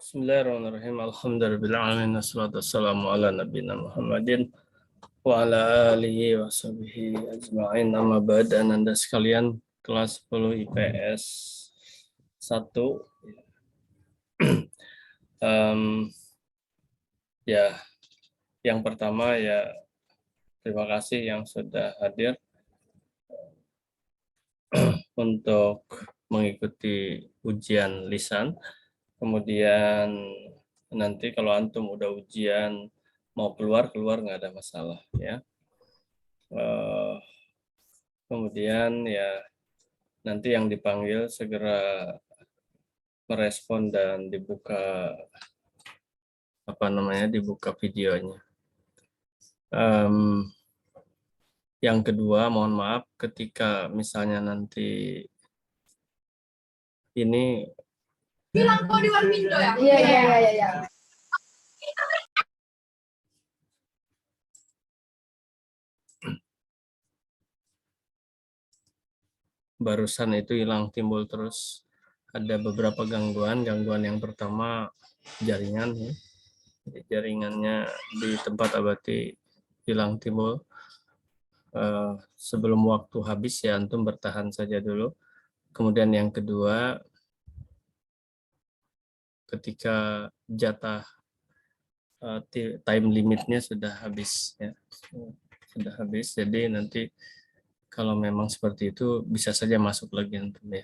Bismillahirrahmanirrahim. Alhamdulillahirrahmanirrahim. Wassalatu wassalamu ala nabiyina Muhammadin wa ala alihi wa sahbihi ajma'in. Amma ba'd, Anda sekalian kelas 10 IPS 1. Ya, yang pertama ya terima kasih yang sudah hadir untuk mengikuti ujian lisan. Kemudian nanti kalau antum udah ujian mau keluar nggak ada masalah ya. Kemudian ya nanti yang dipanggil segera merespon dan dibuka dibuka videonya. Yang kedua, mohon maaf ketika misalnya nanti ini bilang kau di Warmindo ya? Iya. barusan itu hilang timbul terus ada beberapa gangguan. Gangguan yang pertama jaringan ya. Jadi jaringannya di tempat Abati hilang timbul. Sebelum waktu habis ya antum bertahan saja dulu. Kemudian yang kedua, ketika jatah time limitnya sudah habis ya. Sudah habis, jadi nanti kalau memang seperti itu bisa saja masuk lagi antum ya.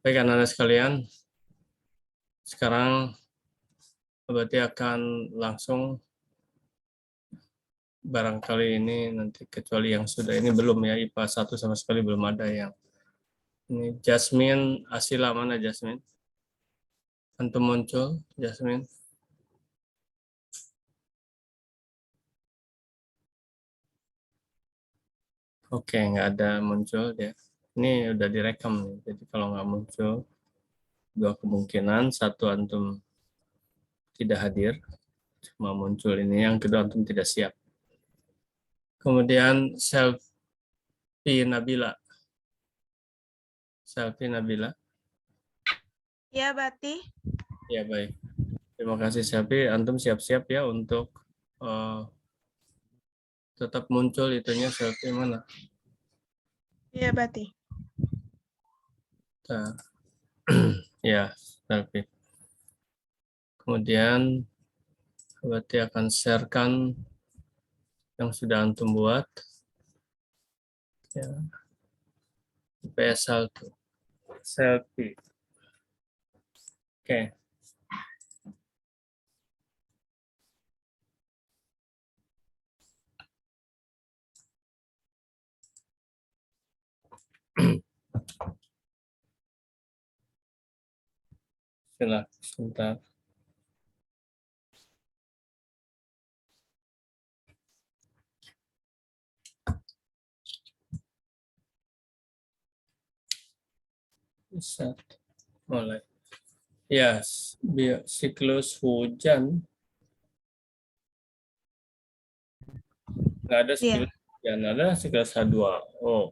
Baik anak-anak sekalian, sekarang berarti akan langsung barangkali ini nanti kecuali yang sudah ini belum ya, IPA 1 sama sekali belum ada yang ini. Jasmine Asila, mana Jasmine? Antum muncul Jasmine. Oke, nggak ada muncul ya. Ini udah direkam nih. Jadi kalau nggak muncul, dua kemungkinan. Satu antum tidak hadir, cuma muncul ini. Yang kedua antum tidak siap. Kemudian Selfie Nabila. Selfie Nabila. Ya, Bati. Ya, baik. Terima kasih Selfie. Antum siap-siap ya untuk tetap muncul itunya Selfie mana? Ya, Bati. Nah, ya, Selfie. Kemudian berarti akan sharekan yang sudah antum buat. Ya. IPS 1. Selfie. Oke. Silakan sebentar. Bisa mulai. Ya, siklus hujan. Nggak ada siklus hujan, ada siklus H2. Oh,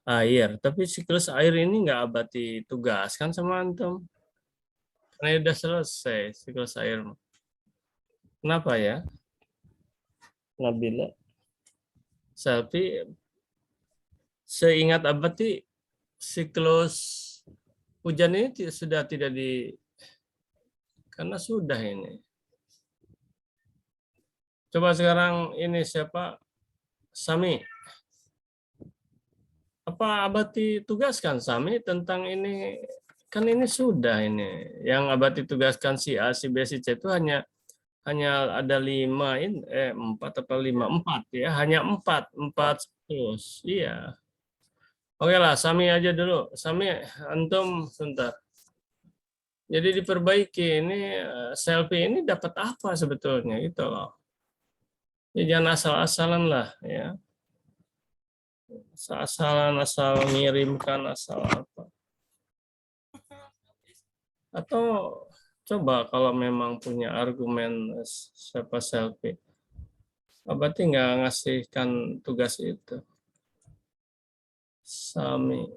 air. Tapi siklus air ini nggak Abati tugaskan sama antum. Karena udah selesai siklus air. Kenapa ya? Nabila. Selfie, seingat Abati siklus hujan ini sudah tidak karena sudah ini. Coba sekarang ini siapa? Sami. Apa Abati tugaskan Sami tentang ini? Kan ini sudah ini. Yang Abati tugaskan si A, si B, si C itu hanya ada 5 ini 4 atau 5? 4 ya, hanya 4 terus. Iya. Oke lah, Sami aja dulu. Sami, antum sebentar. Jadi diperbaiki ini Selfie ini dapat apa sebetulnya gitu loh. Ya, jangan asal-asalan lah ya. Asal ngirimkan asal apa. Atau coba kalau memang punya argumen siapa Selfie. Berarti nggak ngasihkan tugas itu. Sami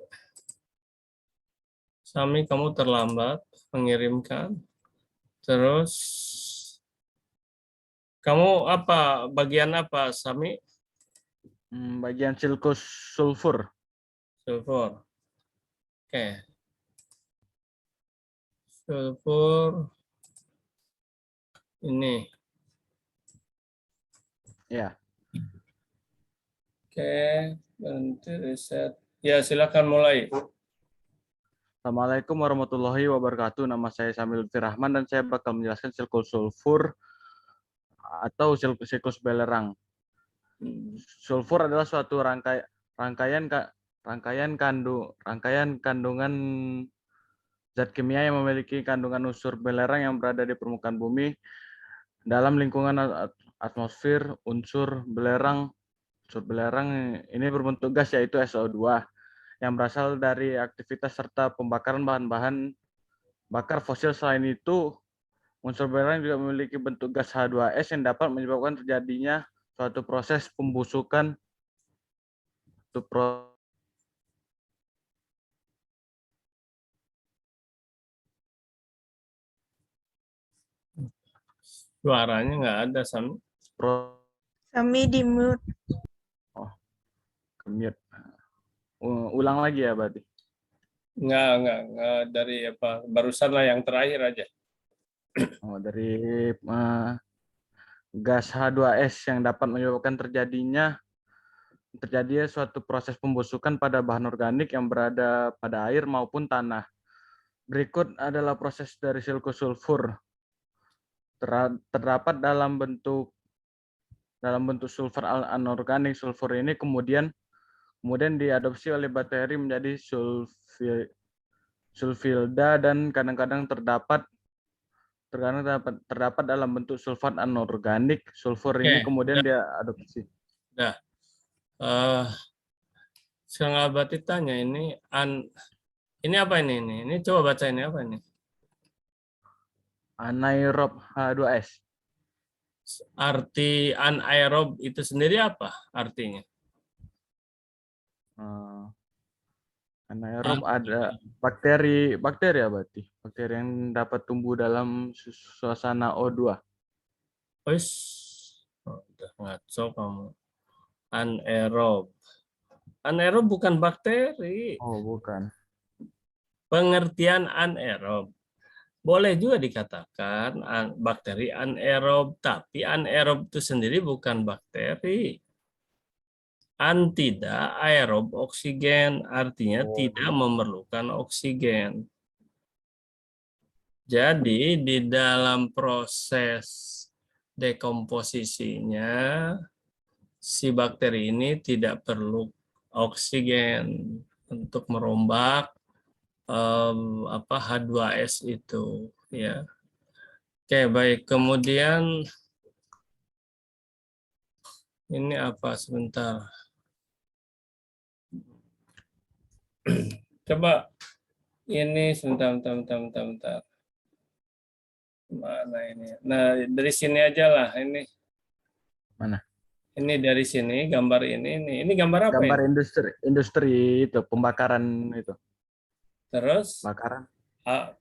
kamu terlambat mengirimkan. Terus kamu apa bagian apa, Sami? Bagian silkus sulfur. Sulfur. Oke. Sulfur ini. Ya. Oke, berhenti riset. Ya, silakan mulai. Assalamualaikum warahmatullahi wabarakatuh. Nama saya Samil Lutfi Rahman dan saya bakal menjelaskan silkus sulfur atau siklus belerang. Sulfur adalah suatu rangkaian kandungan zat kimia yang memiliki kandungan unsur belerang yang berada di permukaan bumi. Dalam lingkungan atmosfer, unsur belerang ini berbentuk gas, yaitu SO2, yang berasal dari aktivitas serta pembakaran bahan-bahan bakar fosil. Selain itu, unsur belerang juga memiliki bentuk gas H2S yang dapat menyebabkan terjadinya suatu proses pembusukan. Suaranya nggak ada, Sami. Sami di mute. Mute. Ulang lagi ya berarti. Nggak dari apa, barusan lah yang terakhir aja. Dari gas H2S yang dapat menyebabkan terjadinya suatu proses pembusukan pada bahan organik yang berada pada air maupun tanah. Berikut adalah proses dari silkus sulfur. Terdapat dalam bentuk sulfur anorganik. Sulfur ini kemudian diadopsi oleh bakteri menjadi sulfilda dan kadang-kadang terdapat dalam bentuk sulfat anorganik. Sulfur ini kemudian diadopsi. Nah, sekarang Abati tanya ini apa ini? Ini coba baca ini apa ini? Anaerob H2S. Arti anaerob itu sendiri apa artinya? Anaerob ada bakteri ya berarti. Bakteri yang dapat tumbuh dalam suasana O2. Udah ngaco kamu. Anaerob. Anaerob bukan bakteri. Oh, bukan. Pengertian anaerob. Boleh juga dikatakan bakteri anaerob, tapi anaerob itu sendiri bukan bakteri. Tidak aerob oksigen, artinya tidak memerlukan oksigen. Jadi di dalam proses dekomposisinya, si bakteri ini tidak perlu oksigen untuk merombak H2S itu, ya. Oke, baik. Kemudian ini apa sebentar? Coba ini sebentar. Mana ini? Nah, dari sini aja lah ini. Mana? Ini dari sini gambar ini. Ini gambar apa? Gambar ini? industri itu pembakaran itu. Terus? Bakaran.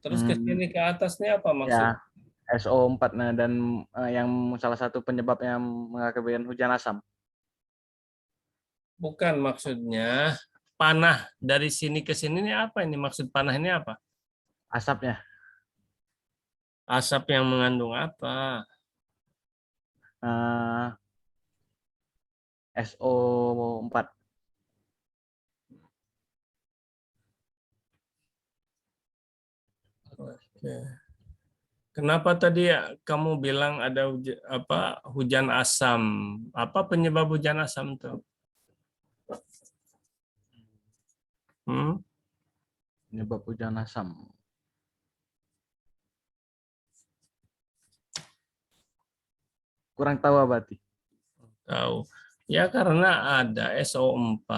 Terus ke sini ke atasnya apa maksudnya? Ya, SO4 dan yang salah satu penyebab yang mengakibatkan hujan asam. Bukan, maksudnya panah dari sini ke sini ini apa ini? Maksud panah ini apa? Asapnya. Asap yang mengandung apa? SO4. Oke. Kenapa tadi kamu bilang ada hujan asam? Apa penyebab hujan asam tuh? Penyebab hujan asam. Kurang tahu berarti. Tahu. Ya karena ada SO4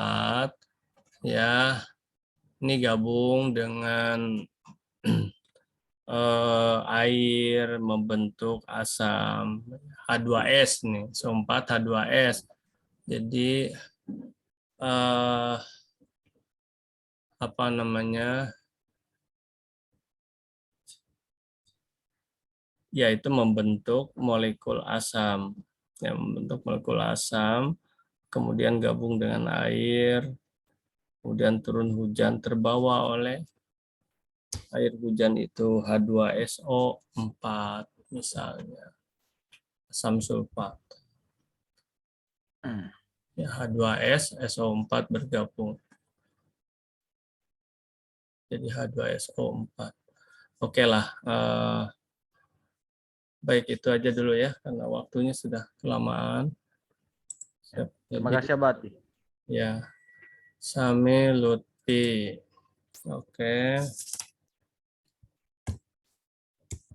ya. Ini gabung dengan air membentuk asam H2S nih, SO4 H2S. Jadi apa namanya? yaitu membentuk molekul asam. Yang membentuk molekul asam, kemudian gabung dengan air, kemudian turun hujan terbawa oleh air hujan itu H2SO4 misalnya, asam sulfat. Ya, H2S, SO4 bergabung. Jadi H2SO4. Oke lah, baik itu aja dulu ya, karena waktunya sudah kelamaan. Terima kasih Abati. Ya, Sami Lutfi. Oke.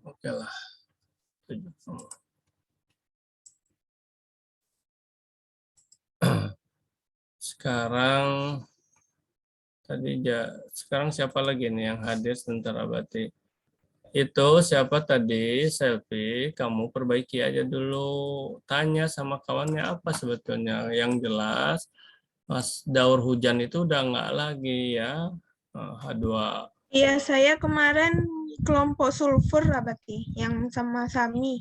Oke lah. Sekarang sekarang siapa lagi nih yang hadir sebentar Abati? Itu siapa tadi? Selfie, kamu perbaiki aja dulu. Tanya sama kawannya apa sebetulnya. Yang jelas, Mas Daur Hujan itu udah nggak lagi ya. H2. Iya, saya kemarin kelompok sulfur berarti yang sama Sami.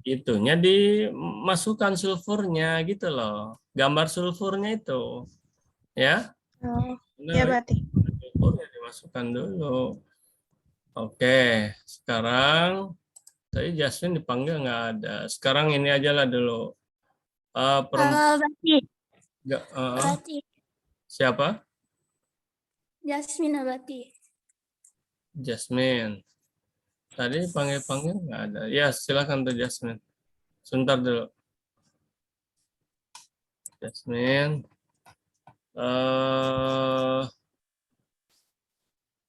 Itunya dimasukkan sulfurnya gitu loh. Gambar sulfurnya itu. Ya. Oh, Nah, ya berarti. sulfurnya dimasukkan dulu. Oke, sekarang tadi Jasmine dipanggil nggak ada. Sekarang ini aja lah dulu. Berarti. Uh, siapa? Jasmine berarti. Jasmine. Tadi panggil-panggil nggak ada. Ya, silakan tuh Jasmine. Sebentar dulu. Jasmine.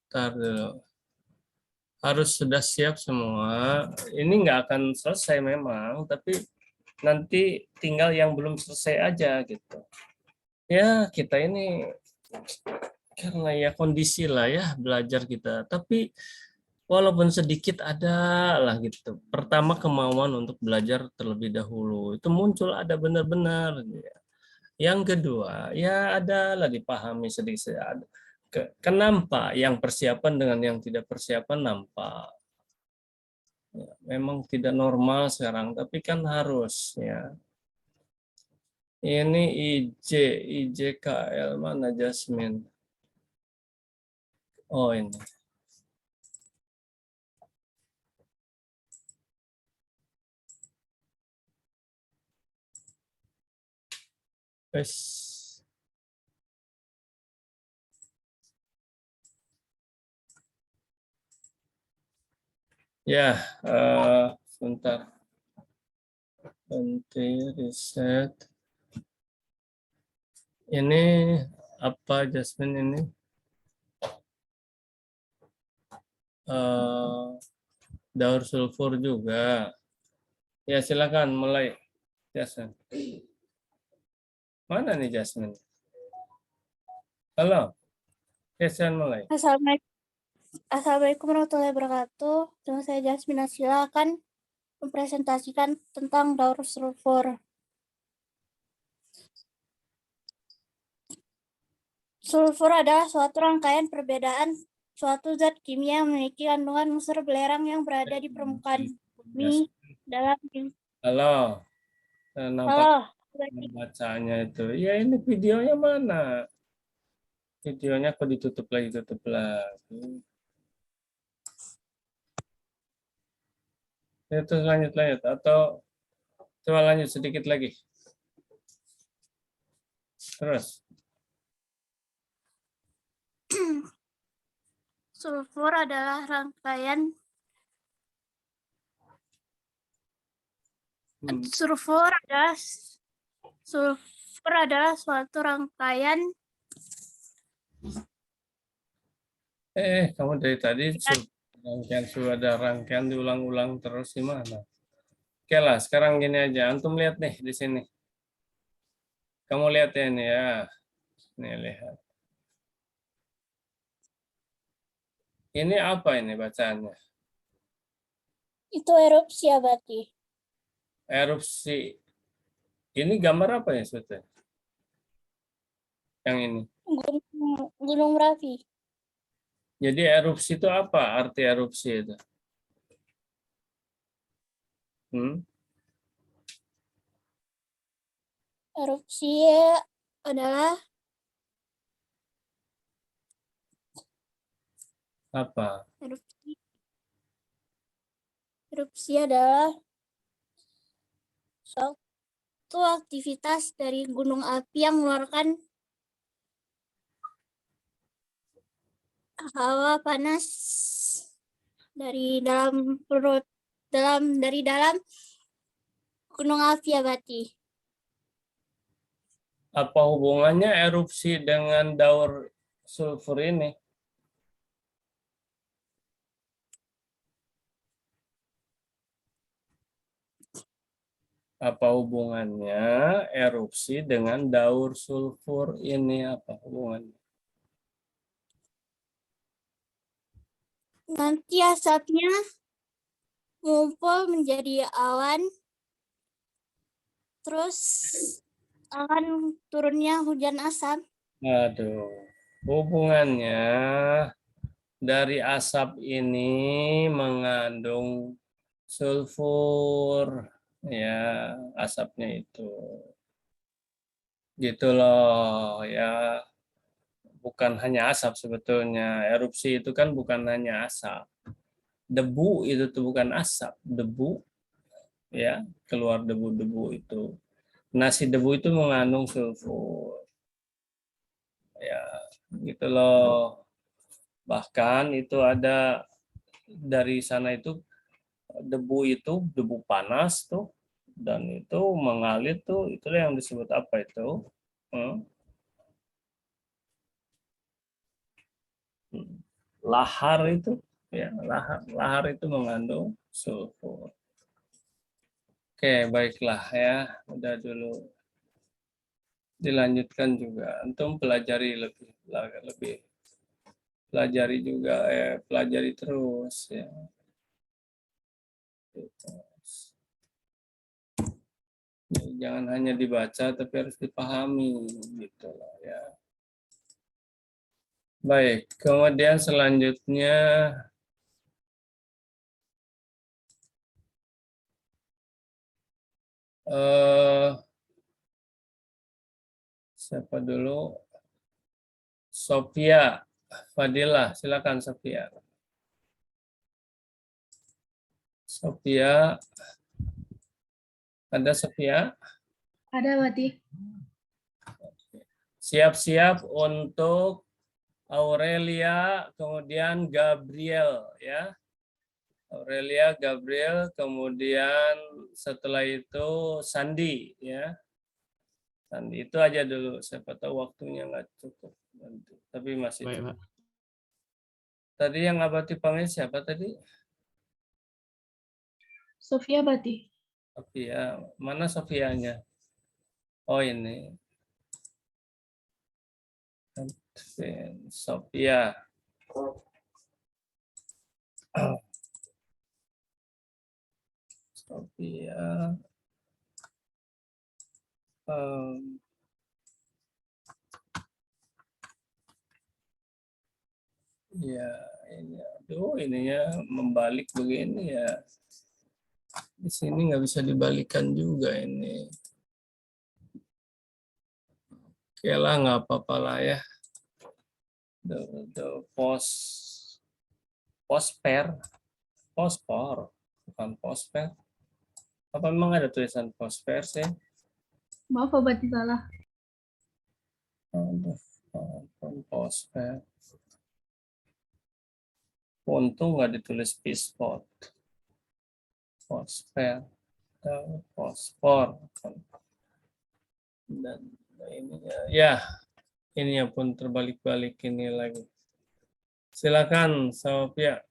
Bentar dulu. Harus sudah siap semua. Ini nggak akan selesai memang, tapi nanti tinggal yang belum selesai aja gitu. Ya, kita ini karena ya kondisi lah ya belajar kita. Tapi walaupun sedikit ada lah gitu. Pertama kemauan untuk belajar terlebih dahulu. Itu muncul ada benar-benar. Yang kedua, ya adalah dipahami sedikit. Kenapa yang persiapan dengan yang tidak persiapan nampak. Ya, memang tidak normal sekarang, tapi kan harus ya. Ini IJKL mana Jasmine? Oh ini. Wes. Ya, sebentar. Nanti riset. Ini apa Jasmine ini? Daur sulfur juga. Ya silakan mulai Jasmine. Mana nih Jasmine? Halo, Jasmine mulai. Assalamualaikum warahmatullahi wabarakatuh. Dengan saya Jasmine Nasila akan mempresentasikan tentang daur sulfur. Sulfur adalah suatu rangkaian perbedaan suatu zat kimia yang memiliki kandungan unsur belerang yang berada di permukaan bumi dalam. Halo, nampak bacanya itu. Ya ini videonya mana? Videonya kok ditutup lagi, tutup lagi. Itu lanjut atau coba lanjut sedikit lagi. Terus. Sulfur adalah rangkaian sulfur adalah suatu rangkaian Kamu dari tadi sudah ada rangkaian diulang-ulang terus gimana? Oke lah, sekarang gini aja. Antum lihat nih di sini. Kamu lihat ya ini ya. Nih lihat. Ini apa ini bacaannya? itu erupsi abadi. Erupsi. Ini gambar apa ya sebetulnya? Yang ini. Gunung Merapi. Jadi erupsi itu apa? Arti erupsi itu? Erupsi adalah Apa? erupsi adalah suatu aktivitas dari gunung api yang mengeluarkan hawa panas dari dalam gunung api, Abati. Apa hubungannya erupsi dengan daur sulfur ini? Apa hubungannya erupsi dengan daur sulfur ini? Apa hubungannya? Nanti asapnya mengumpul menjadi awan, terus akan turunnya hujan asap. Aduh, hubungannya dari asap ini mengandung sulfur, ya asapnya itu. Gitu loh ya. Bukan hanya asap sebetulnya. Erupsi itu kan bukan hanya asap. Debu itu tuh bukan asap, debu ya, keluar debu-debu itu. Nasi debu itu mengandung sulfur. Ya, gitu loh. Bahkan itu ada dari sana itu debu panas tuh, dan itu mengalir tuh, itulah yang disebut apa itu? Lahar itu, ya lahar itu mengandung sulfur. Oke, baiklah ya, udah dulu. Dilanjutkan juga, antum pelajari lebih pelajari juga, pelajari terus ya. Jangan hanya dibaca tapi harus dipahami gitu loh ya. Baik, kemudian selanjutnya siapa dulu? Sophia Fadilah, silakan Sophia. Sophia, ada Sophia? Ada, Wati. Siap-siap untuk Aurelia, kemudian Gabriel ya. Aurelia, Gabriel, kemudian setelah itu Sandi ya. Sandi itu aja dulu, siapa tahu waktunya nggak cukup nanti. Tapi masih Baik, cukup. Pak. Tadi yang Abati panggil siapa tadi? Sofia, Bati. Sofia, mana Sofianya? Oh ini. Sophia. Sophia. Ya, ini aduh ininya membalik begini ya. Di sini nggak bisa dibalikan juga ini. Oke lah, nggak apa-apa lah ya. The pospor, bukan posper. Apa memang ada tulisan posper sih? Maaf, Bati salah. Posper. Untung nggak ditulis pispot. Posper, pospor. Dan ininya, ya, ininya pun terbalik-balik ini lagi. Silakan, Sophia.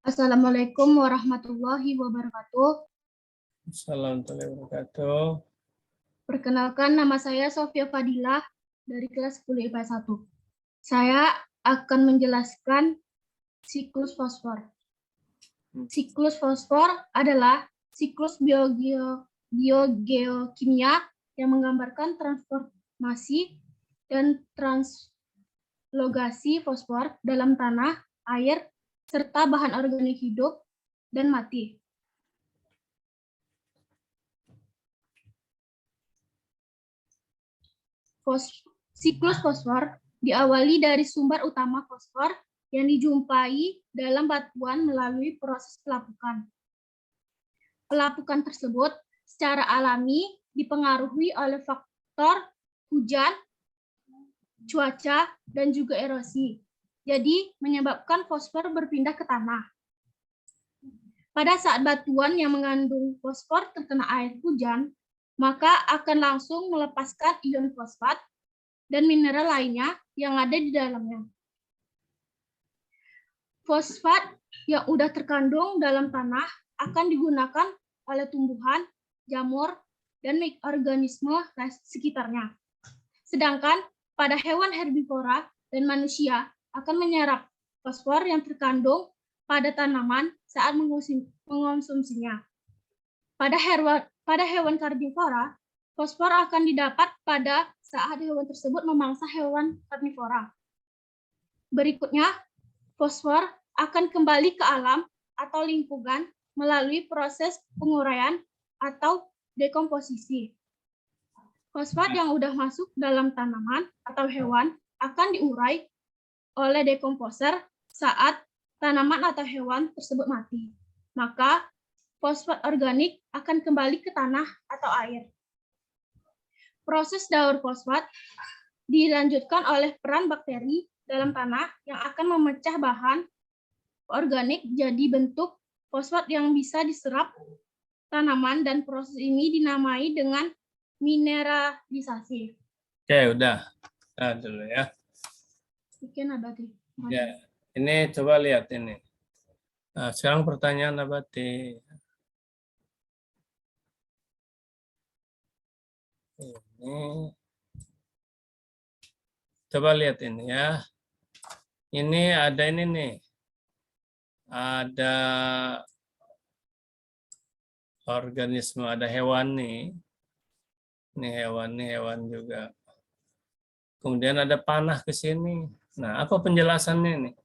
Assalamualaikum warahmatullahi wabarakatuh. Assalamualaikum warahmatullahi wabarakatuh. Perkenalkan, nama saya Sofia Fadilah dari kelas 10 IPA 1. Saya akan menjelaskan siklus fosfor. Siklus fosfor adalah siklus biogeokimia yang menggambarkan transformasi dan translokasi fosfor dalam tanah, air, serta bahan organik hidup dan mati. Siklus fosfor diawali dari sumber utama fosfor yang dijumpai dalam batuan melalui proses pelapukan. Pelapukan tersebut secara alami dipengaruhi oleh faktor hujan, cuaca, dan juga erosi. Jadi, menyebabkan fosfor berpindah ke tanah. Pada saat batuan yang mengandung fosfor terkena air hujan, maka akan langsung melepaskan ion fosfat dan mineral lainnya yang ada di dalamnya. Fosfat yang sudah terkandung dalam tanah akan digunakan oleh tumbuhan, jamur, dan mikroorganisme sekitarnya. Sedangkan pada hewan herbivora dan manusia akan menyerap fosfor yang terkandung pada tanaman saat mengonsumsinya. Pada hewan karnivora, fosfor akan didapat pada saat hewan tersebut memangsa hewan karnivora. Berikutnya, fosfor akan kembali ke alam atau lingkungan melalui proses penguraian atau dekomposisi. Fosfat yang sudah masuk dalam tanaman atau hewan akan diurai oleh dekomposer saat tanaman atau hewan tersebut mati. Maka fosfat organik akan kembali ke tanah atau air. Proses daur fosfat dilanjutkan oleh peran bakteri dalam tanah yang akan memecah bahan organik jadi bentuk fosfat yang bisa diserap tanaman, dan proses ini dinamai dengan mineralisasi. Oke, udah. Nah, dulu ya. Bikin Abati. Ya, ini coba lihat ini. Nah, sekarang pertanyaan Abati. Ini. Coba lihat ini ya. Ini ada ini nih. Ada organisme, ada hewan nih. Ini hewan juga. Kemudian ada panah ke sini. Nah, apa penjelasannya nih?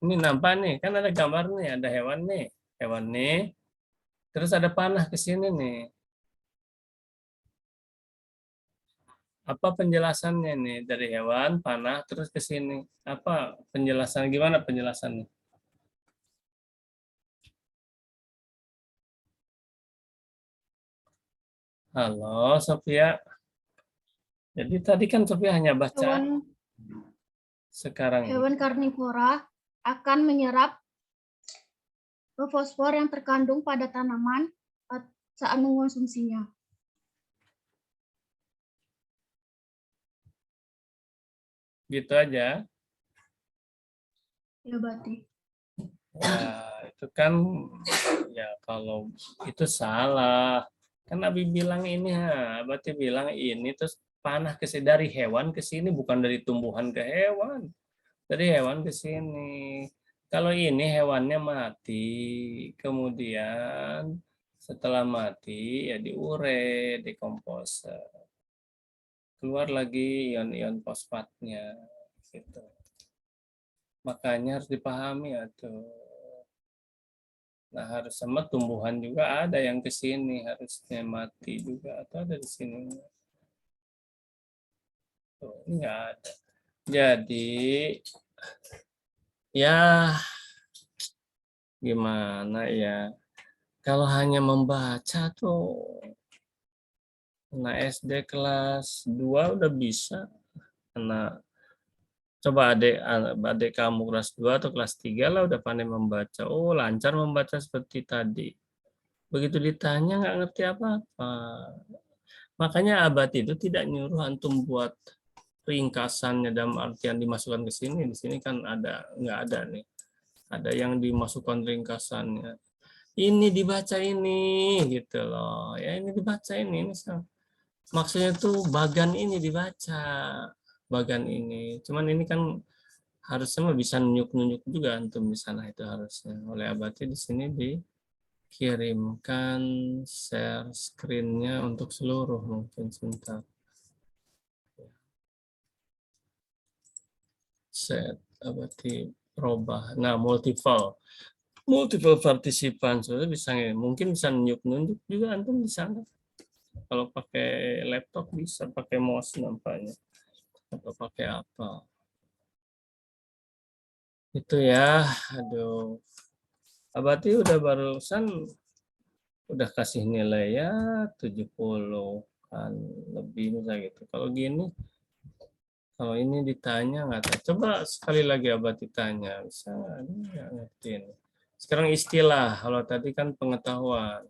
Ini nampak nih, kan ada gambar nih, ada hewan nih. Terus ada panah ke sini nih. Apa penjelasannya nih dari hewan, panah, terus ke sini? Apa penjelasan, gimana penjelasannya? Halo, Sophia. Jadi tadi kan Sophia hanya baca. Sekarang Hewan karnivora akan menyerap fosfor yang terkandung pada tanaman saat mengonsumsinya. gitu aja. Ya, Bati. Ya, itu kan ya kalau itu salah. Kan Abi bilang ini, berarti bilang ini terus panah ke sini, dari hewan ke sini, bukan dari tumbuhan ke hewan. Dari hewan ke sini. Kalau ini hewannya mati, kemudian setelah mati ya diure, dekomposer. Keluar lagi ion-ion fosfatnya gitu. Makanya harus dipahami tuh. Nah, harus sama tumbuhan juga ada yang ke sini, harusnya mati juga atau ada di sini. Tuh, ini nggak ada. Jadi ya gimana ya? Kalau hanya membaca tuh, nah SD kelas 2 udah bisa. Nah, coba adik kamu kelas 2 atau kelas 3 lah udah pandai membaca. Oh, lancar membaca seperti tadi. Begitu ditanya nggak ngerti apa-apa. Makanya Abati itu tidak nyuruh antum buat ringkasannya dalam artian dimasukkan ke sini. Di sini kan nggak ada nih. Ada yang dimasukkan ringkasannya. Ini dibaca ini gitu loh. Ya ini dibaca ini maksudnya tuh bagan ini dibaca. Bagan ini. Cuman ini kan harusnya bisa nunjuk-nunjuk juga antum di sana itu harusnya. Oleh Abati di sini dikirimkan share screen-nya untuk seluruh mungkin sebentar. Set Abati Perubah. Nah, multiple partisipan. Sudah bisa, mungkin bisa nunjuk juga antum di sana. Kalau pakai laptop bisa pakai mouse nampaknya. Atau pakai apa. Itu ya, aduh. Berarti udah barusan udah kasih nilai ya 70 kan lebih misalnya gitu. Kalau gini, kalau ini ditanya nggak tahu. Coba sekali lagi Abah ditanya, bisa nggak ngerti ini. Sekarang istilah, kalau tadi kan pengetahuan.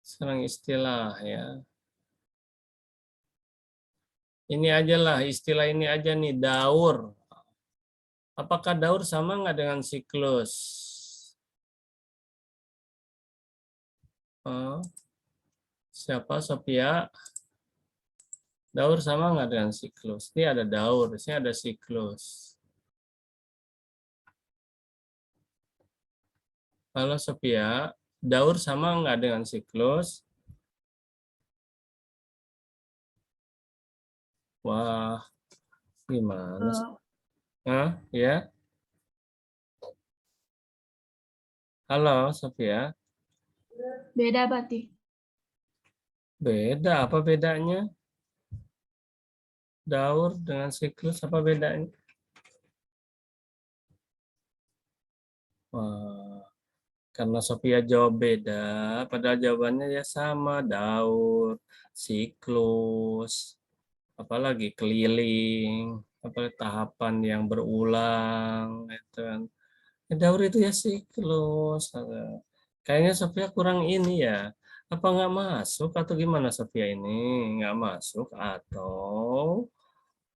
Sekarang istilah ya. Ini aja lah, istilah ini aja nih, daur. Apakah daur sama nggak dengan siklus? Oh, siapa Sophia? Daur sama nggak dengan siklus? Ini ada daur, di sini ada siklus. Halo Sophia, daur sama nggak dengan siklus? Wah, gimana sih? Hah? Ya? Halo Sophia, Beda berarti. beda. Apa bedanya? Daur dengan siklus apa bedanya? Wah, karena Sophia jawab beda, padahal jawabannya ya sama, daur, siklus, apalagi keliling, apalagi tahapan yang berulang, itu kan. Ya, daur itu ya siklus. Kayaknya Sophia kurang ini ya. Apa nggak masuk atau gimana Sophia ini? Nggak masuk atau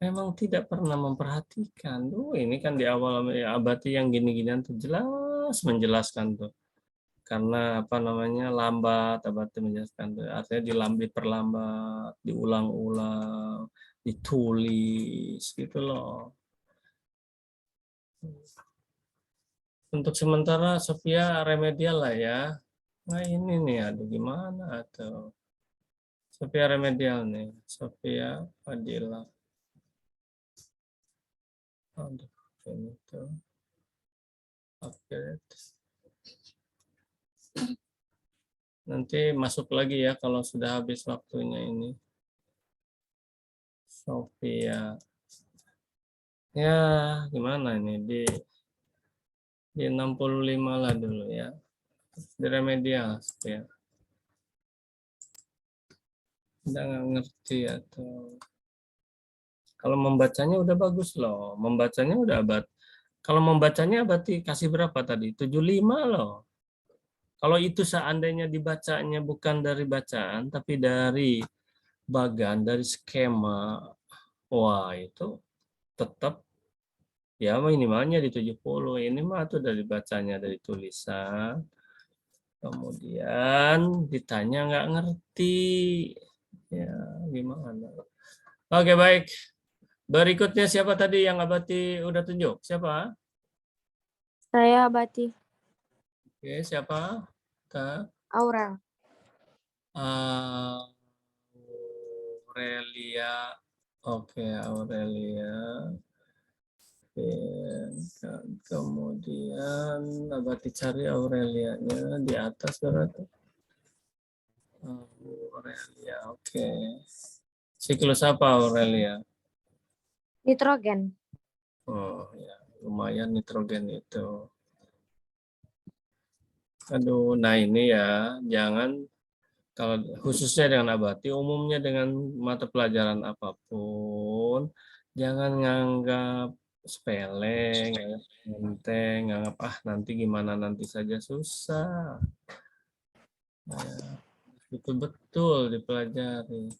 memang tidak pernah memperhatikan. Duh, ini kan di awal ya, Abati yang gini-ginian tuh jelas menjelaskan tuh. Karena apa namanya lambat, Abati menjelaskan tuh. Artinya diperlambat, diulang-ulang, ditulis gitu loh. Untuk sementara Sophia remedial lah ya. Nah ini nih, aduh gimana atau Sophia remedial nih, Sophia Fadila. Aduh, ini tuh. Oke. Nanti masuk lagi ya kalau sudah habis waktunya ini. Sophia. Ya, gimana ini di 65 lah dulu ya. Di remedial ya. Udah nggak ngerti atau kalau membacanya udah bagus loh. Membacanya udah kalau membacanya berarti kasih berapa tadi? 75 loh. Kalau itu seandainya dibacanya bukan dari bacaan tapi dari bagan, dari skema, wah itu tetap ya minimalnya di 70. Ini mah tuh dari bacanya, dari tulisan. Kemudian ditanya nggak ngerti. Ya, gimana? Oke, baik. Berikutnya siapa tadi yang Abati udah tunjuk? Siapa? Saya Abati. Oke, siapa? Aurel. Aurelia. Oke, Aurelia. Kemudian Abati cari Aurelianya di atas berarti. Aurelia, oke. Siklus apa Aurelia? Nitrogen. Oh ya, lumayan nitrogen itu. Aduh, nah ini ya, jangan kalau khususnya dengan Abati, umumnya dengan mata pelajaran apapun, jangan nganggap sepele, nganggap enteng, nganggap nanti gimana nanti saja susah. Nah, betul-betul dipelajari.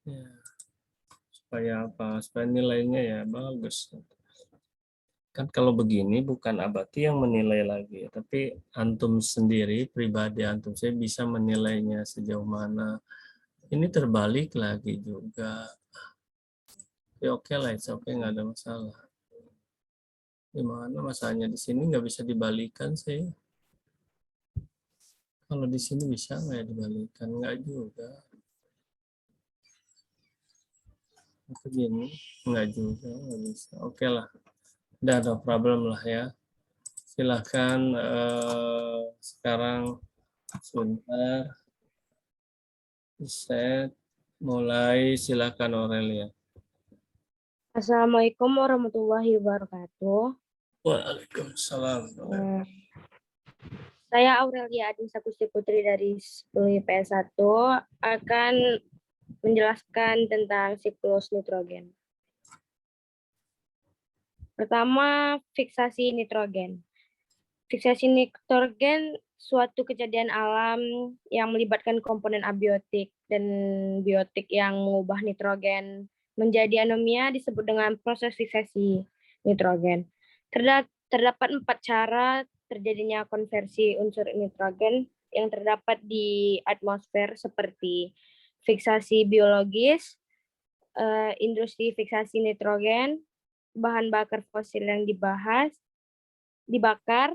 Ya, supaya apa? Supaya nilainya ya bagus. Kan kalau begini bukan Abati yang menilai lagi, tapi antum sendiri, pribadi antum saya bisa menilainya sejauh mana. Ini terbalik lagi juga. Ya oke lah, oke nggak ada masalah. Gimana masalahnya di sini nggak bisa dibalikan sih? Kalau di sini bisa nggak ya dibalikan? Nggak juga. Atau gini, enggak juga, enggak bisa. Oke lah, udah no problem lah ya. Silahkan sekarang sebentar. Set, mulai silakan Aurelia. Assalamualaikum warahmatullahi wabarakatuh. Waalaikumsalam. Saya Aurelia Adinsa Kusti Putri dari 10 IPS 1 akan menjelaskan tentang siklus nitrogen. Pertama, fiksasi nitrogen. Fiksasi nitrogen suatu kejadian alam yang melibatkan komponen abiotik dan biotik yang mengubah nitrogen menjadi anomia disebut dengan proses fiksasi nitrogen. Terdapat 4 cara terjadinya konversi unsur nitrogen yang terdapat di atmosfer seperti fiksasi biologis, industri fiksasi nitrogen, bahan bakar fosil yang dibakar,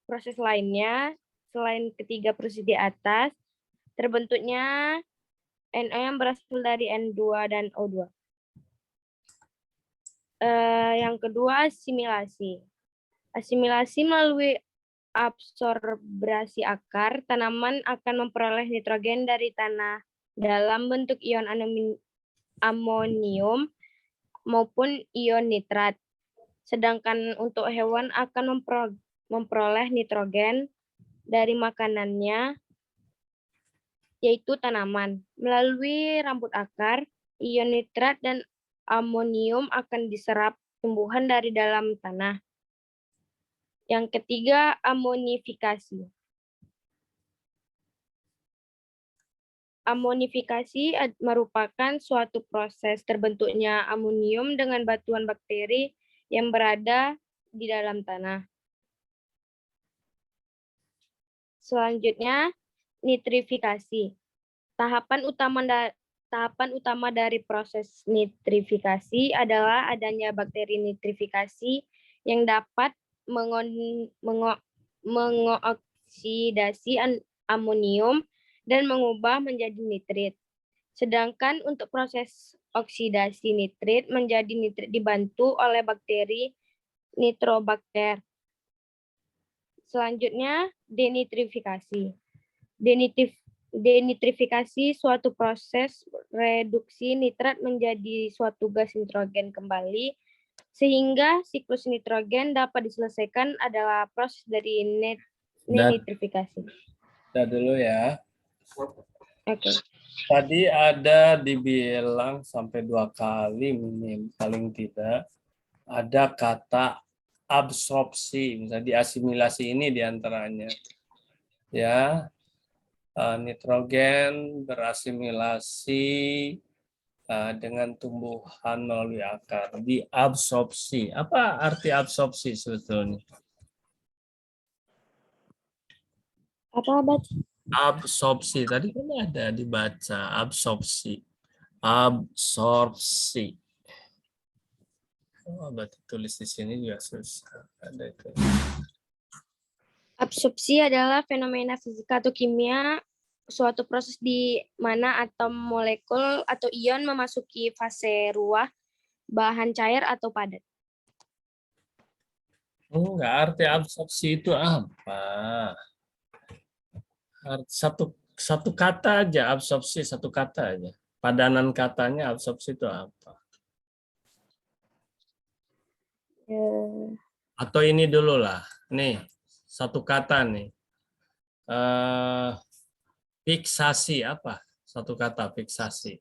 proses lainnya selain ketiga proses di atas, terbentuknya NO yang berasal dari N2 dan O2. Yang kedua, asimilasi. Asimilasi melalui absorbasi akar, tanaman akan memperoleh nitrogen dari tanah dalam bentuk ion amonium maupun ion nitrat. Sedangkan untuk hewan akan memperoleh nitrogen dari makanannya, yaitu tanaman. Melalui rambut akar, ion nitrat dan amonium akan diserap tumbuhan dari dalam tanah. Yang ketiga, amonifikasi. Amonifikasi merupakan suatu proses terbentuknya amonium dengan batuan bakteri yang berada di dalam tanah. Selanjutnya, nitrifikasi. Tahapan utama dari proses nitrifikasi adalah adanya bakteri nitrifikasi yang dapat mengoksidasi amonium dan mengubah menjadi nitrit. Sedangkan untuk proses oksidasi nitrit menjadi nitrit dibantu oleh bakteri nitrobakter. Selanjutnya, denitrifikasi. Denitrifikasi suatu proses reduksi nitrat menjadi suatu gas nitrogen kembali, sehingga siklus nitrogen dapat diselesaikan adalah proses dari denitrifikasi. Udah dulu ya. Oke. Tadi ada dibilang sampai 2 kali paling tidak ada kata absorpsi, misalnya diasimilasi ini diantaranya. Ya, nitrogen berasimilasi dengan tumbuhan melalui akar, diabsorpsi. Apa arti absorpsi sebetulnya? Apa, Abad? Absorpsi, tadi kan ada dibaca, absorpsi. Absorpsi. Oh, Abad tulis di sini juga susah. Ada itu. Absorpsi adalah fenomena fisika atau kimia suatu proses di mana atom, molekul, atau ion memasuki fase ruah, bahan cair atau padat. Enggak, arti absorpsi itu apa? Satu kata aja, absorpsi satu kata aja. Padanan katanya absorpsi itu apa? Atau ini dulu lah. Nih, satu kata nih. Fiksasi apa? Satu kata fiksasi.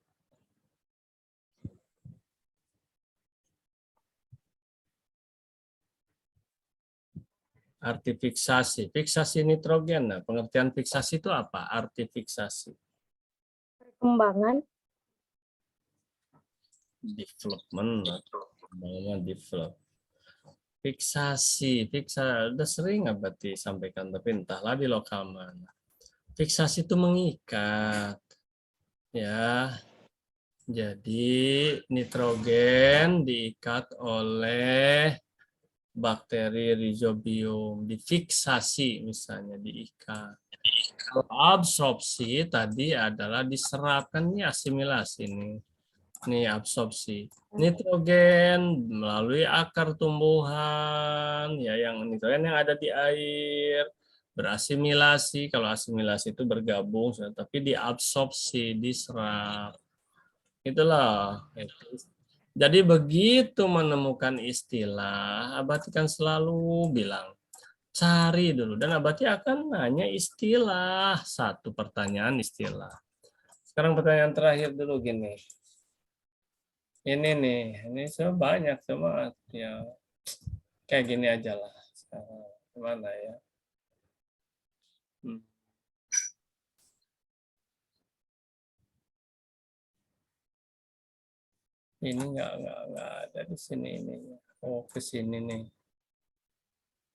Arti fiksasi. Fiksasi nitrogen. Nah, pengertian fiksasi itu apa? Arti fiksasi. Perkembangan. Development atau perkembangan develop. Fiksasi udah sering Abad disampaikan, tapi entahlah di lokal mana. Fiksasi itu mengikat, ya. Jadi nitrogen diikat oleh bakteri rhizobium, difiksasi misalnya, diikat. Kalau absorpsi tadi adalah diserap, kan ini asimilasi nih. Nih absorpsi. Nitrogen melalui akar tumbuhan, ya yang nitrogen yang ada di air, berasimilasi. Kalau asimilasi itu bergabung, tapi diabsorpsi, diserap. Itulah. Jadi begitu menemukan istilah, Abati kan selalu bilang, cari dulu. Dan Abati akan nanya istilah. Satu pertanyaan istilah. Sekarang pertanyaan terakhir dulu gini. Ini nih, ini banyak cuma ya kayak gini aja lah. Sekarang gimana ya? Ini nggak ada di sini ini. Oh, ke sini nih.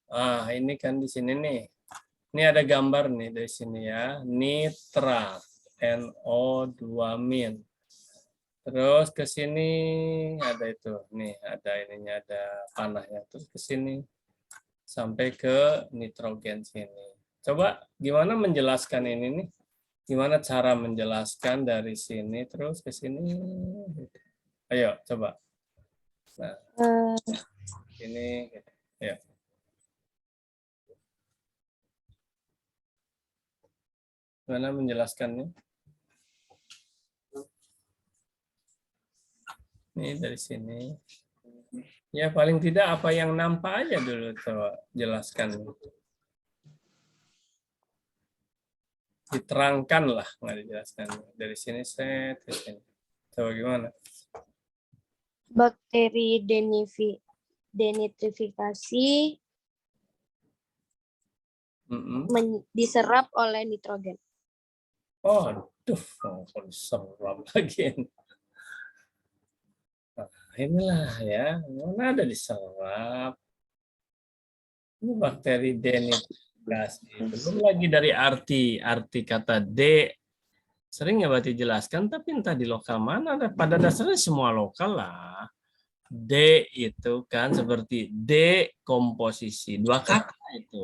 Ah, ini kan di sini nih. Ini ada gambar nih dari sini ya. Nitrat, NO2-. Terus ke sini ada itu. Nih, ada ininya, ada panahnya. Terus ke sini sampai ke nitrogen sini. Coba gimana menjelaskan ini nih? Gimana cara menjelaskan dari sini terus ke sini? Ayo, coba. Nah, ini, ya. Gimana menjelaskannya? Ini dari sini. Ya, paling tidak apa yang nampak aja dulu, coba jelaskan. Diterangkan lah, nggak dijelaskan. Dari sini, set, ke sini. Coba gimana? Bakteri denitrifikasi diserap oleh nitrogen. Oh, aduh, kok diserap lagi. Nah, inilah ya, mana ada diserap. Ini bakteri denitrifikasi. Belum lagi dari arti kata D. Sering ya berarti jelaskan, tapi entah di lokal mana. Pada dasarnya semua lokal lah. D itu kan seperti dekomposisi. Dua kata itu.